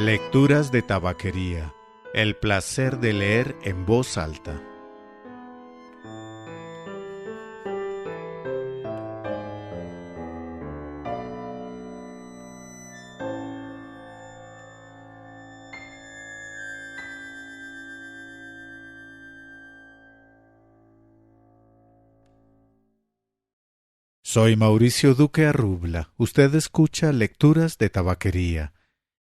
Lecturas de tabaquería. El placer de leer en voz alta. Soy Mauricio Duque Arrubla. Usted escucha Lecturas de Tabaquería,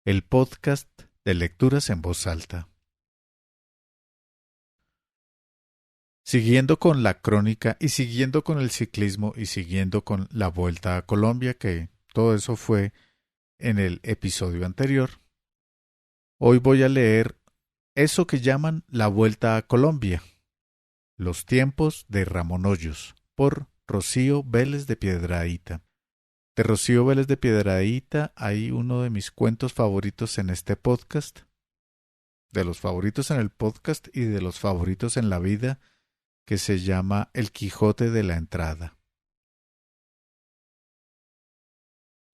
el podcast de lecturas en voz alta. Siguiendo con la crónica y siguiendo con el ciclismo y siguiendo con la Vuelta a Colombia, que todo eso fue en el episodio anterior, hoy voy a leer eso que llaman la Vuelta a Colombia, Los tiempos de Ramón Hoyos, por Rocío Vélez de Piedrahíta. De Rocío Vélez de Piedrahíta hay uno de mis cuentos favoritos en este podcast, de los favoritos en el podcast y de los favoritos en la vida, que se llama El Quijote de la Entrada.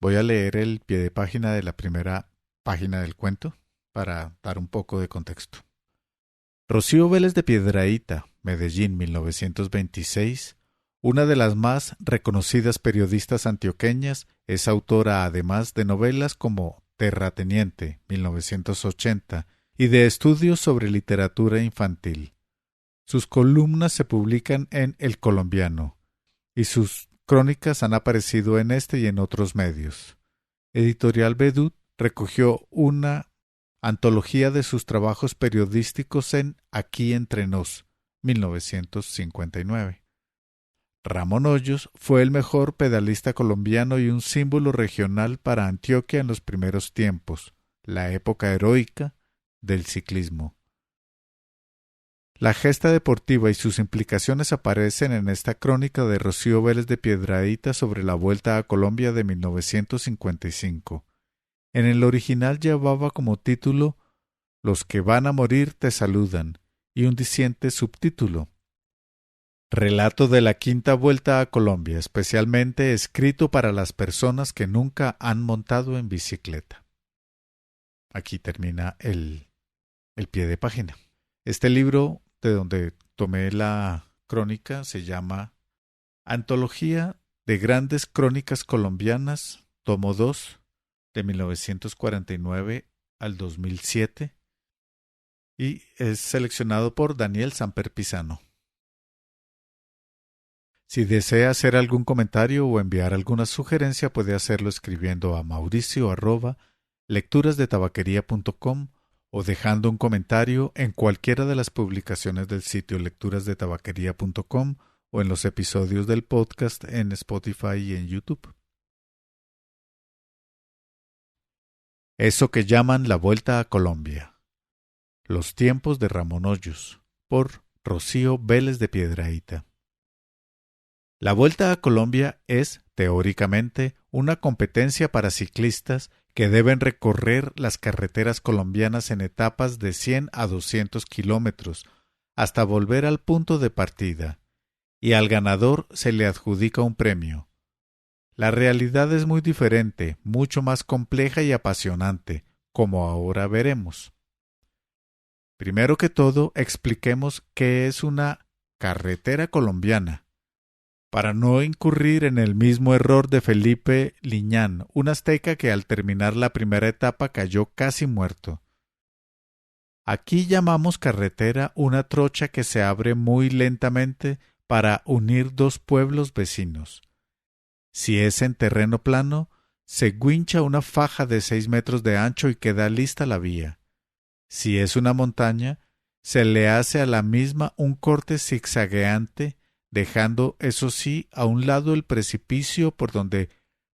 Voy a leer el pie de página de la primera página del cuento para dar un poco de contexto. Rocío Vélez de Piedrahíta, Medellín, 1926, una de las más reconocidas periodistas antioqueñas, es autora además de novelas como Terrateniente, 1980, y de estudios sobre literatura infantil. Sus columnas se publican en El Colombiano, y sus crónicas han aparecido en este y en otros medios. Editorial Vedut recogió una antología de sus trabajos periodísticos en Aquí entre nos, 1959. Ramón Hoyos fue el mejor pedalista colombiano y un símbolo regional para Antioquia en los primeros tiempos, la época heroica del ciclismo. La gesta deportiva y sus implicaciones aparecen en esta crónica de Rocío Vélez de Piedrahíta sobre la Vuelta a Colombia de 1955. En el original llevaba como título Los que van a morir te saludan y un diciente subtítulo Relato de la quinta Vuelta a Colombia, especialmente escrito para las personas que nunca han montado en bicicleta. Aquí termina el pie de página. Este libro, de donde tomé la crónica, se llama Antología de Grandes Crónicas Colombianas, tomo 2, de 1949 al 2007, y es seleccionado por Daniel Samper Pisano. Si desea hacer algún comentario o enviar alguna sugerencia, puede hacerlo escribiendo a mauricio@lecturasdetabaquería.com o dejando un comentario en cualquiera de las publicaciones del sitio lecturasdetabaquería.com o en los episodios del podcast en Spotify y en YouTube. Eso que llaman la Vuelta a Colombia. Los tiempos de Ramón Hoyos, por Rocío Vélez de Piedrahíta. La Vuelta a Colombia es, teóricamente, una competencia para ciclistas que deben recorrer las carreteras colombianas en etapas de 100 a 200 kilómetros hasta volver al punto de partida, y al ganador se le adjudica un premio. La realidad es muy diferente, mucho más compleja y apasionante, como ahora veremos. Primero que todo, expliquemos qué es una carretera colombiana, para no incurrir en el mismo error de Felipe Liñán, un azteca que al terminar la primera etapa cayó casi muerto. Aquí llamamos carretera una trocha que se abre muy lentamente para unir dos pueblos vecinos. Si es en terreno plano, se guincha una faja de 6 metros de ancho y queda lista la vía. Si es una montaña, se le hace a la misma un corte zigzagueante, dejando, eso sí, a un lado el precipicio por donde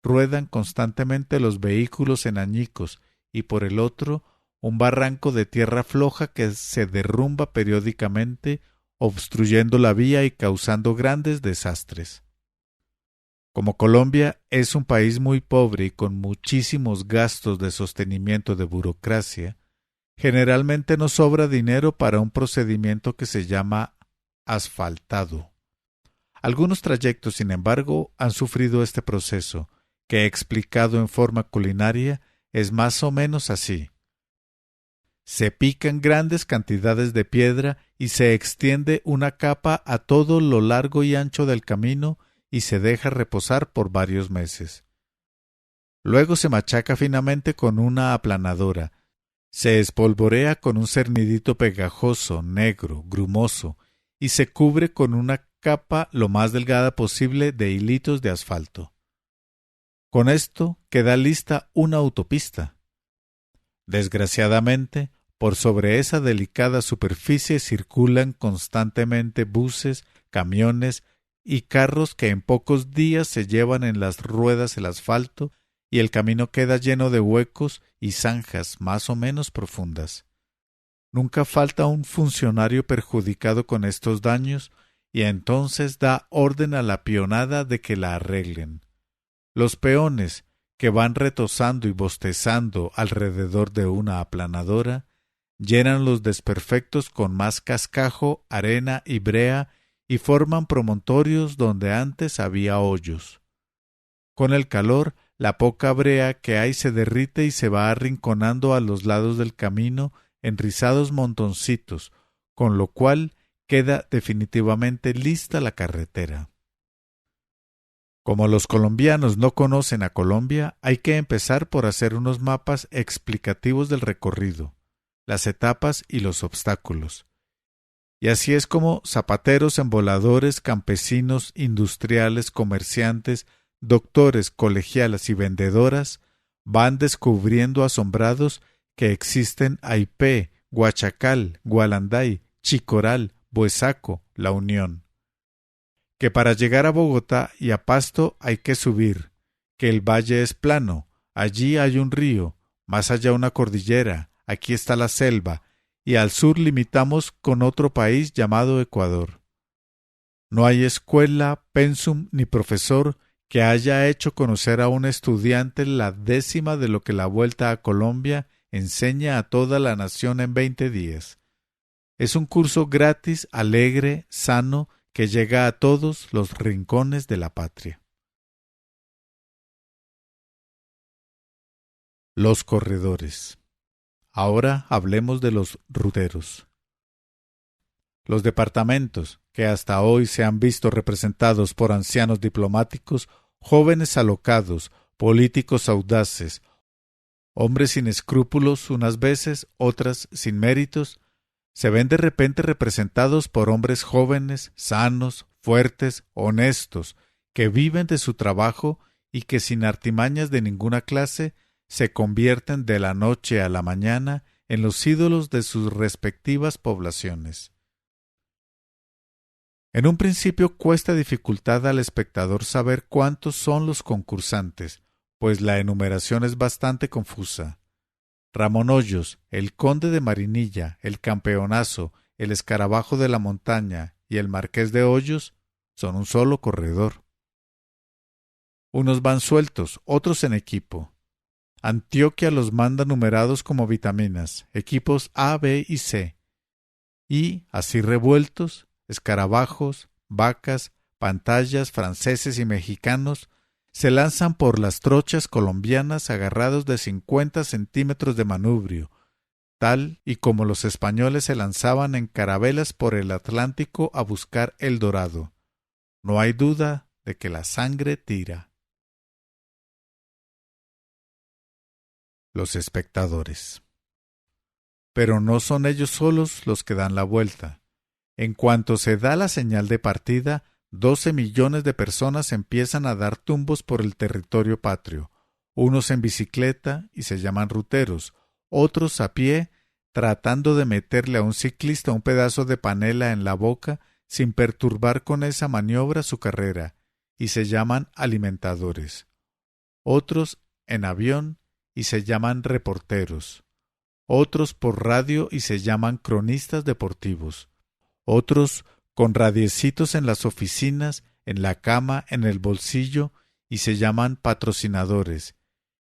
ruedan constantemente los vehículos en añicos y por el otro un barranco de tierra floja que se derrumba periódicamente, obstruyendo la vía y causando grandes desastres. Como Colombia es un país muy pobre y con muchísimos gastos de sostenimiento de burocracia, generalmente no sobra dinero para un procedimiento que se llama asfaltado. Algunos trayectos, sin embargo, han sufrido este proceso, que explicado en forma culinaria es más o menos así. Se pican grandes cantidades de piedra y se extiende una capa a todo lo largo y ancho del camino y se deja reposar por varios meses. Luego se machaca finamente con una aplanadora, se espolvorea con un cernidito pegajoso, negro, grumoso, y se cubre con una capa lo más delgada posible de hilitos de asfalto. Con esto queda lista una autopista. Desgraciadamente, por sobre esa delicada superficie circulan constantemente buses, camiones y carros que en pocos días se llevan en las ruedas el asfalto y el camino queda lleno de huecos y zanjas más o menos profundas. Nunca falta un funcionario perjudicado con estos daños y entonces da orden a la peonada de que la arreglen. Los peones, que van retozando y bostezando alrededor de una aplanadora, llenan los desperfectos con más cascajo, arena y brea y forman promontorios donde antes había hoyos. Con el calor, la poca brea que hay se derrite y se va arrinconando a los lados del camino en rizados montoncitos, con lo cual queda definitivamente lista la carretera. Como los colombianos no conocen a Colombia, hay que empezar por hacer unos mapas explicativos del recorrido, las etapas y los obstáculos. Y así es como zapateros, emboladores, campesinos, industriales, comerciantes, doctores, colegialas y vendedoras van descubriendo asombrados que existen Aipé, Guachacal, Gualanday, Chicoral, Buesaco, La Unión. Que para llegar a Bogotá y a Pasto hay que subir, que el valle es plano, allí hay un río, más allá una cordillera, aquí está la selva, y al sur limitamos con otro país llamado Ecuador. No hay escuela, pensum ni profesor que haya hecho conocer a un estudiante la décima de lo que la Vuelta a Colombia enseña a toda la nación en 20 días. Es un curso gratis, alegre, sano, que llega a todos los rincones de la patria. Los corredores. Ahora hablemos de los ruteros. Los departamentos, que hasta hoy se han visto representados por ancianos diplomáticos, jóvenes alocados, políticos audaces, hombres sin escrúpulos unas veces, otras sin méritos, se ven de repente representados por hombres jóvenes, sanos, fuertes, honestos, que viven de su trabajo y que sin artimañas de ninguna clase se convierten de la noche a la mañana en los ídolos de sus respectivas poblaciones. En un principio cuesta dificultad al espectador saber cuántos son los concursantes, pues la enumeración es bastante confusa. Ramón Hoyos, el conde de Marinilla, el campeonazo, el escarabajo de la montaña y el marqués de Hoyos son un solo corredor. Unos van sueltos, otros en equipo. Antioquia los manda numerados como vitaminas, equipos A, B y C. Y, así revueltos, escarabajos, vacas, pantallas, franceses y mexicanos, se lanzan por las trochas colombianas agarrados de 50 centímetros de manubrio, tal y como los españoles se lanzaban en carabelas por el Atlántico a buscar el dorado. No hay duda de que la sangre tira. Los espectadores. Pero no son ellos solos los que dan la vuelta. En cuanto se da la señal de partida, 12 millones de personas empiezan a dar tumbos por el territorio patrio, unos en bicicleta y se llaman ruteros, otros a pie, tratando de meterle a un ciclista un pedazo de panela en la boca sin perturbar con esa maniobra su carrera, y se llaman alimentadores. Otros en avión y se llaman reporteros. Otros por radio y se llaman cronistas deportivos. Otros con radiecitos en las oficinas, en la cama, en el bolsillo, y se llaman patrocinadores,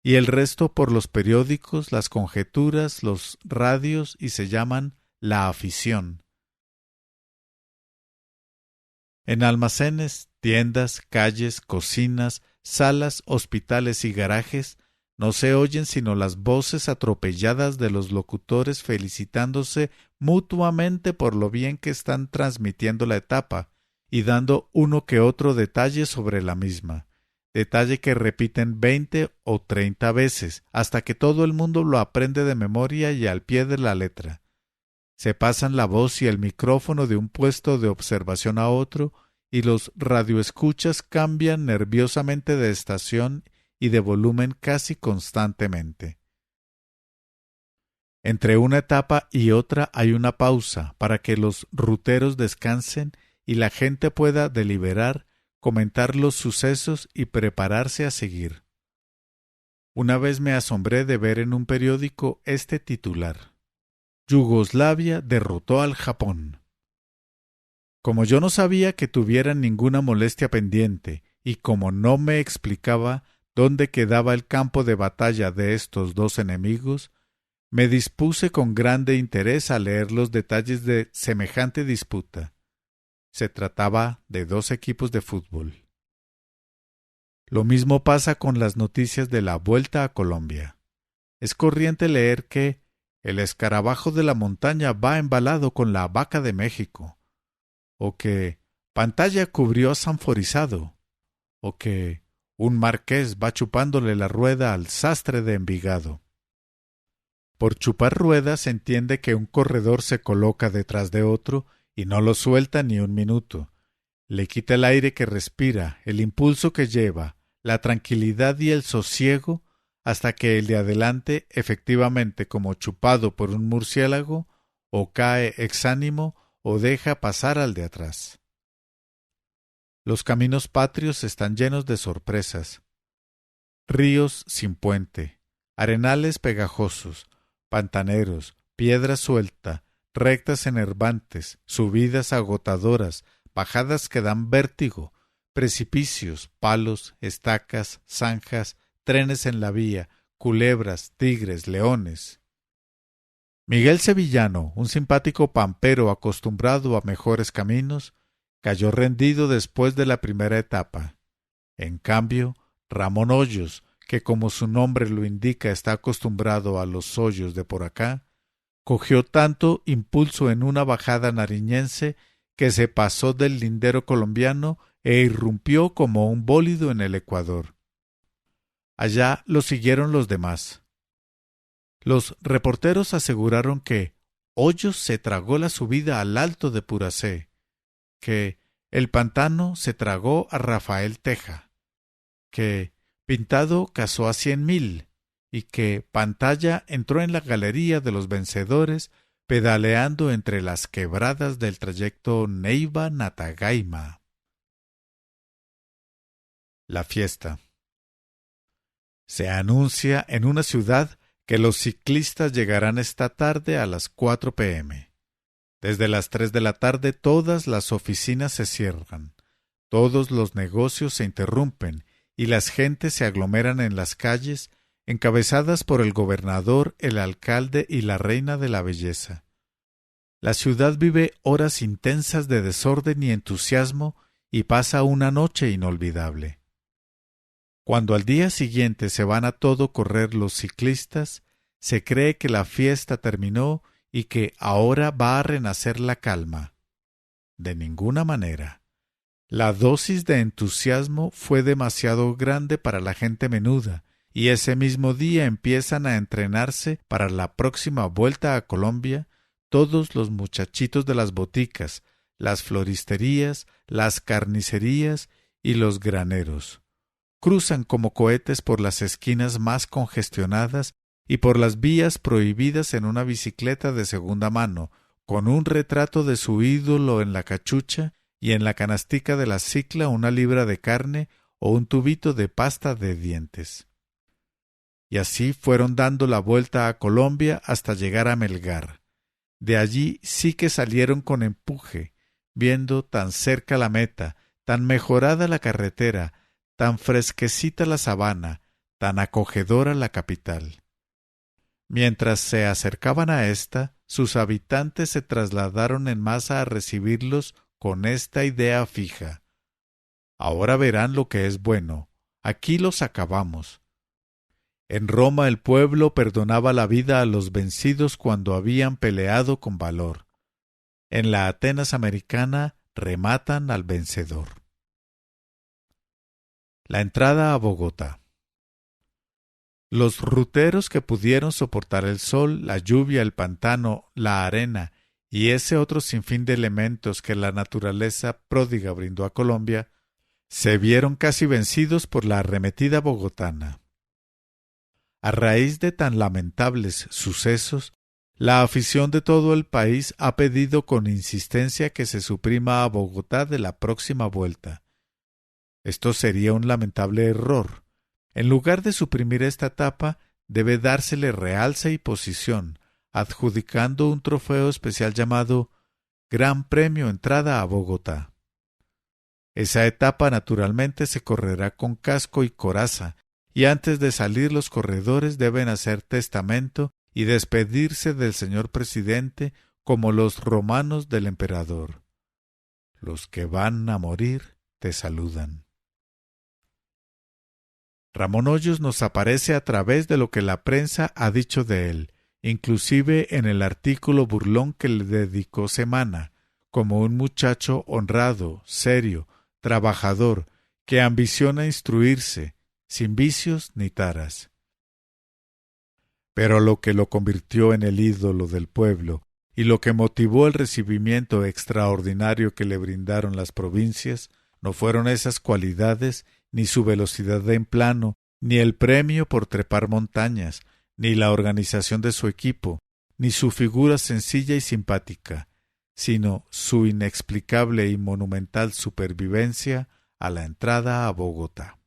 y el resto por los periódicos, las conjeturas, los radios, y se llaman la afición. En almacenes, tiendas, calles, cocinas, salas, hospitales y garajes, No se oyen sino las voces atropelladas de los locutores felicitándose mutuamente por lo bien que están transmitiendo la etapa y dando uno que otro detalle sobre la misma, detalle que repiten 20 o 30 veces, hasta que todo el mundo lo aprende de memoria y al pie de la letra. Se pasan la voz y el micrófono de un puesto de observación a otro, y los radioescuchas cambian nerviosamente de estación y de volumen casi constantemente. Entre una etapa y otra hay una pausa para que los ruteros descansen y la gente pueda deliberar, comentar los sucesos y prepararse a seguir. Una vez me asombré de ver en un periódico este titular: Yugoslavia derrotó al Japón. Como yo no sabía que tuvieran ninguna molestia pendiente y como no me explicaba dónde quedaba el campo de batalla de estos dos enemigos, me dispuse con grande interés a leer los detalles de semejante disputa. Se trataba de dos equipos de fútbol. Lo mismo pasa con las noticias de la Vuelta a Colombia. Es corriente leer que el escarabajo de la montaña va embalado con la vaca de México, o que Pantalla cubrió a Sanforizado, o que un marqués va chupándole la rueda al sastre de Envigado. Por chupar ruedas se entiende que un corredor se coloca detrás de otro y no lo suelta ni un minuto. Le quita el aire que respira, el impulso que lleva, la tranquilidad y el sosiego, hasta que el de adelante, efectivamente como chupado por un murciélago, o cae exánimo o deja pasar al de atrás. Los caminos patrios están llenos de sorpresas. Ríos sin puente, arenales pegajosos, pantaneros, piedra suelta, rectas enervantes, subidas agotadoras, bajadas que dan vértigo, precipicios, palos, estacas, zanjas, trenes en la vía, culebras, tigres, leones. Miguel Sevillano, un simpático pampero acostumbrado a mejores caminos, cayó rendido después de la primera etapa. En cambio, Ramón Hoyos, que como su nombre lo indica está acostumbrado a los hoyos de por acá, cogió tanto impulso en una bajada nariñense que se pasó del lindero colombiano e irrumpió como un bólido en el Ecuador. Allá lo siguieron los demás. Los reporteros aseguraron que Hoyos se tragó la subida al Alto de Puracé, que el Pantano se tragó a Rafael Teja, que Pintado cazó a 100.000 y que Pantalla entró en la galería de los vencedores pedaleando entre las quebradas del trayecto Neiva-Natagaima. La fiesta. Se anuncia en una ciudad que los ciclistas llegarán esta tarde a las 4 p.m. Desde las 3 de la tarde todas las oficinas se cierran, todos los negocios se interrumpen y las gentes se aglomeran en las calles, encabezadas por el gobernador, el alcalde y la reina de la belleza. La ciudad vive horas intensas de desorden y entusiasmo y pasa una noche inolvidable. Cuando al día siguiente se van a todo correr los ciclistas, se cree que la fiesta terminó y que ahora va a renacer la calma. De ninguna manera. La dosis de entusiasmo fue demasiado grande para la gente menuda, y ese mismo día empiezan a entrenarse para la próxima Vuelta a Colombia todos los muchachitos de las boticas, las floristerías, las carnicerías y los graneros. Cruzan como cohetes por las esquinas más congestionadas y por las vías prohibidas en una bicicleta de segunda mano, con un retrato de su ídolo en la cachucha y en la canastica de la cicla una libra de carne o un tubito de pasta de dientes. Y así fueron dando la vuelta a Colombia hasta llegar a Melgar. De allí sí que salieron con empuje, viendo tan cerca la meta, tan mejorada la carretera, tan fresquecita la sabana, tan acogedora la capital. Mientras se acercaban a ésta, sus habitantes se trasladaron en masa a recibirlos con esta idea fija. Ahora verán lo que es bueno, aquí los acabamos. En Roma el pueblo perdonaba la vida a los vencidos cuando habían peleado con valor. En la Atenas americana rematan al vencedor. La entrada a Bogotá. Los ruteros que pudieron soportar el sol, la lluvia, el pantano, la arena y ese otro sinfín de elementos que la naturaleza pródiga brindó a Colombia, se vieron casi vencidos por la arremetida bogotana. A raíz de tan lamentables sucesos, la afición de todo el país ha pedido con insistencia que se suprima a Bogotá de la próxima vuelta. Esto sería un lamentable error. En lugar de suprimir esta etapa, debe dársele realce y posición, adjudicando un trofeo especial llamado Gran Premio Entrada a Bogotá. Esa etapa naturalmente se correrá con casco y coraza, y antes de salir los corredores deben hacer testamento y despedirse del señor presidente como los romanos del emperador. Los que van a morir te saludan. Ramón Hoyos nos aparece a través de lo que la prensa ha dicho de él, inclusive en el artículo burlón que le dedicó Semana, como un muchacho honrado, serio, trabajador, que ambiciona instruirse, sin vicios ni taras. Pero lo que lo convirtió en el ídolo del pueblo y lo que motivó el recibimiento extraordinario que le brindaron las provincias no fueron esas cualidades, ni su velocidad en plano, ni el premio por trepar montañas, ni la organización de su equipo, ni su figura sencilla y simpática, sino su inexplicable y monumental supervivencia a la entrada a Bogotá.